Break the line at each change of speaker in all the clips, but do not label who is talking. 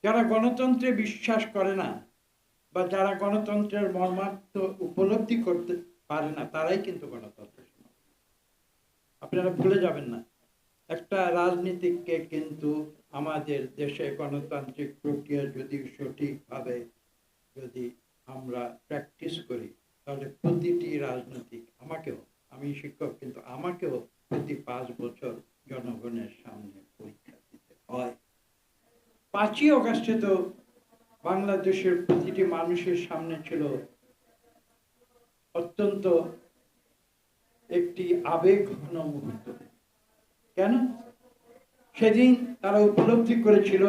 যারা গণতন্ত্রে বিশ্বাস করে না বা যারা গণতন্ত্রের মর্মার্থ উপলব্ধি করতে পারে না, তারাই কিন্তু গণতন্ত্রের সমর্থক। আপনারা ভুলে যাবেন না, একটা রাজনীতিককে কিন্তু আমাদের দেশে গণতান্ত্রিক প্রক্রিয়া যদি সঠিকভাবে যদি আমরা প্র্যাকটিস করি, তাহলে প্রতিটি রাজনৈতিক, আমাকেও, আমি শিক্ষক কিন্তু আমাকেও প্রতি 5 বছর জনগণের সামনে পরীক্ষা দিতে হয়। 5ই অগাস্টে তো বাংলাদেশের প্রতিটি মানুষের সামনে ছিল অত্যন্ত একটি আবেগঘন মুহূর্ত। কেন? সেদিন তারা উপলব্ধি করেছিল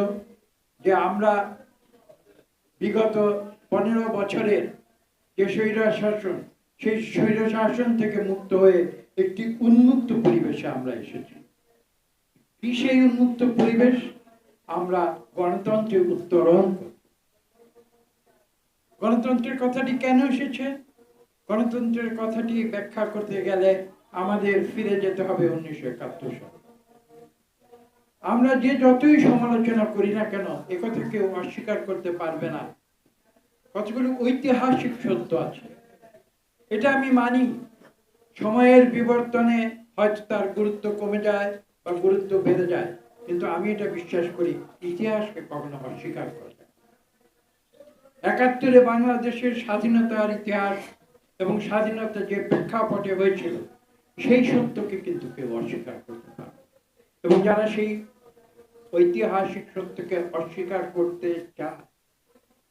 যে আমরা বিগত 15 বছরের যে স্বৈর শাসন, সেই স্বৈর শাসন থেকে মুক্ত হয়ে একটি উন্মুক্ত পরিবেশে আমরা এসেছি। কি সেই উন্মুক্ত পরিবেশ? আমরা গণতন্ত্রে উত্তরণ করি। গণতন্ত্রের কথাটি কেন এসেছে? গণতন্ত্রের কথাটি ব্যাখ্যা করতে গেলে আমাদের ফিরে যেতে হবে 1971 সালে। আমরা যে যতই সমালোচনা করি না কেন, একথা কেউ অস্বীকার করতে পারবে না, কতগুলো ঐতিহাসিক সত্য আছে। এটা আমি মানি। সময়ের বিবর্তনে হয়তো তার গুরুত্ব কমে যায় বা গুরুত্ব বেড়ে যায়, কিন্তু আমি এটা বিশ্বাস করি, ইতিহাসকে কখনো অস্বীকার করা যায়। 71-এ বাংলাদেশের স্বাধীনতার ইতিহাস এবং স্বাধীনতা যে প্রেক্ষাপটে হয়েছিল, সেই সত্যকে কিন্তু কেউ অস্বীকার করতে পারে। এবং যারা সেই ঐতিহাসিক সত্যকে অস্বীকার করতে চায়,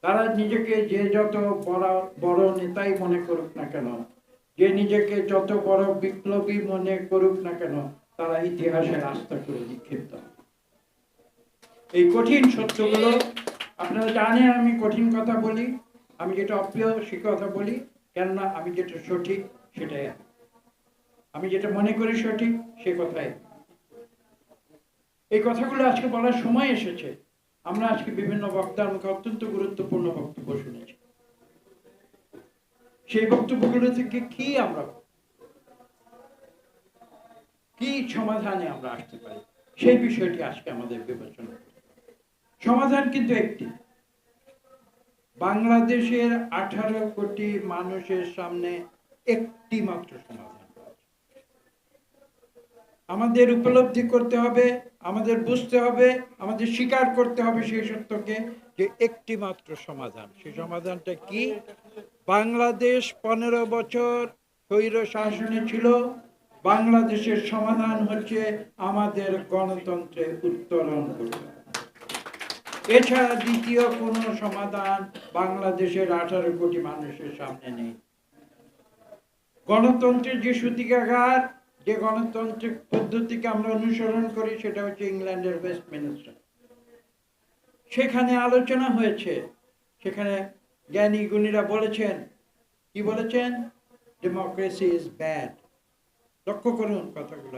তারা নিজেকে যে যত বড় নেতাই মনে করুক না কেন, যে নিজেকে যত বড় বিপ্লবী মনে করুক না কেন, তারা ইতিহাসে রাস্তা করে নিক্ষিপ্ত। এই কঠিন সত্যগুলো আপনারা জানেন, আমি কঠিন কথা বলি, আমি যেটা অপ্রিয় সে কথা বলি, কেননা আমি যেটা সঠিক সেটাই, আমি যেটা মনে করি সঠিক সে কথাই। এই কথাগুলো আজকে বলার সময় এসেছে। আমরা আজকে বিভিন্ন বক্তার মুখে অত্যন্ত গুরুত্বপূর্ণ বক্তব্য শুনেছি। সেই বক্তব্যগুলো থেকে কি সমাধানে আমরা আসতে পারি, সেই বিষয়টি আজকে আমাদের বিবেচনা। সমাধান কিন্তু একটি, বাংলাদেশের 18 কোটি মানুষের সামনে একটি মাত্র সমাধান। আমাদের উপলব্ধি করতে হবে, আমাদের বুঝতে হবে, আমাদের স্বীকার করতে হবে সেই সত্যকে, যে একটি মাত্র সমাধান। সেই সমাধানটা কি? বাংলাদেশ 15 বছর স্বৈর শাসনে ছিল, বাংলাদেশের সমাধান হচ্ছে আমাদের গণতন্ত্রে উত্তরণ করতে। এছাড়া দ্বিতীয় কোনো সমাধান বাংলাদেশের 18 কোটি মানুষের সামনে নেই। গণতন্ত্রের যে সূতিকাগার, যে গণতান্ত্রিক পদ্ধতিকে আমরা অনুসরণ করি, সেটা হচ্ছে ইংল্যান্ডের ওয়েস্টমিনস্টার। সেখানে আলোচনা হয়েছে, সেখানে জ্ঞানী গুণীরা বলেছেন, কি বলেছেন? Democracy is bad. লক্ষ্য করুন কথাগুলো,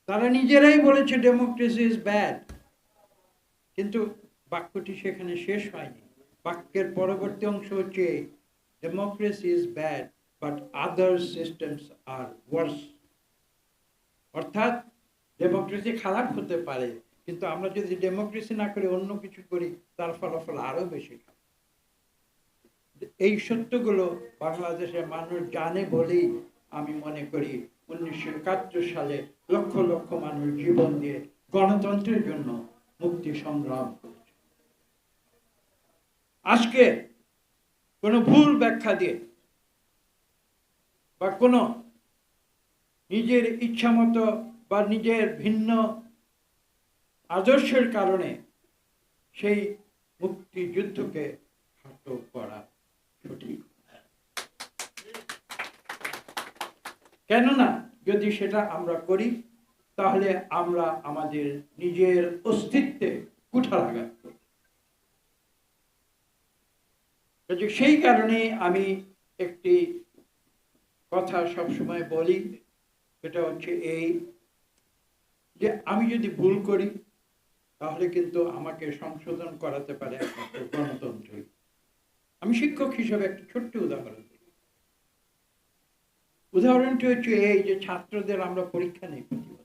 তারা নিজেরাই বলেছে ডেমোক্রেসি ইজ ব্যাড। কিন্তু বাক্যটি সেখানে শেষ হয়নি। বাক্যের পরবর্তী অংশ হচ্ছে, democracy is bad but other systems are worse. অর্থাৎ ডেমোক্রেসি খারাপ হতে পারে, কিন্তু আমরা যদি ডেমোক্রেসি না করে অন্য কিছু করি, তার ফলাফল আরো বেশি খারাপ। এই সত্যগুলো বাংলাদেশের মানুষ জানে বলেই আমি মনে করি 1971 সালে লক্ষ লক্ষ মানুষ জীবন দিয়ে গণতন্ত্রের জন্য মুক্তি সংগ্রাম করেছে। আজকে কোনো ভুল ব্যাখ্যা দিয়ে বা কোনো নিজের ইচ্ছা মতো বা নিজের ভিন্ন আদর্শের কারণে সেই মুক্তিযুদ্ধকে খাটো করা সঠিক। কেননা যদি সেটা আমরা করি, তাহলে আমরা আমাদের নিজের অস্তিত্বে কুঠারাঘাত করি। সেই কারণে আমি একটি কথা সবসময় বলি, সেটা হচ্ছে এই, যে আমি যদি ভুল করি, তাহলে কিন্তু আমাকে সংশোধন করাতে পারে একমাত্র গণতন্ত্র। আমি শিক্ষক হিসেবে একটা ছোট্ট উদাহরণ দিই। উদাহরণটি হচ্ছে এই, যে ছাত্রদের আমরা পরীক্ষা নেই প্রতিবার।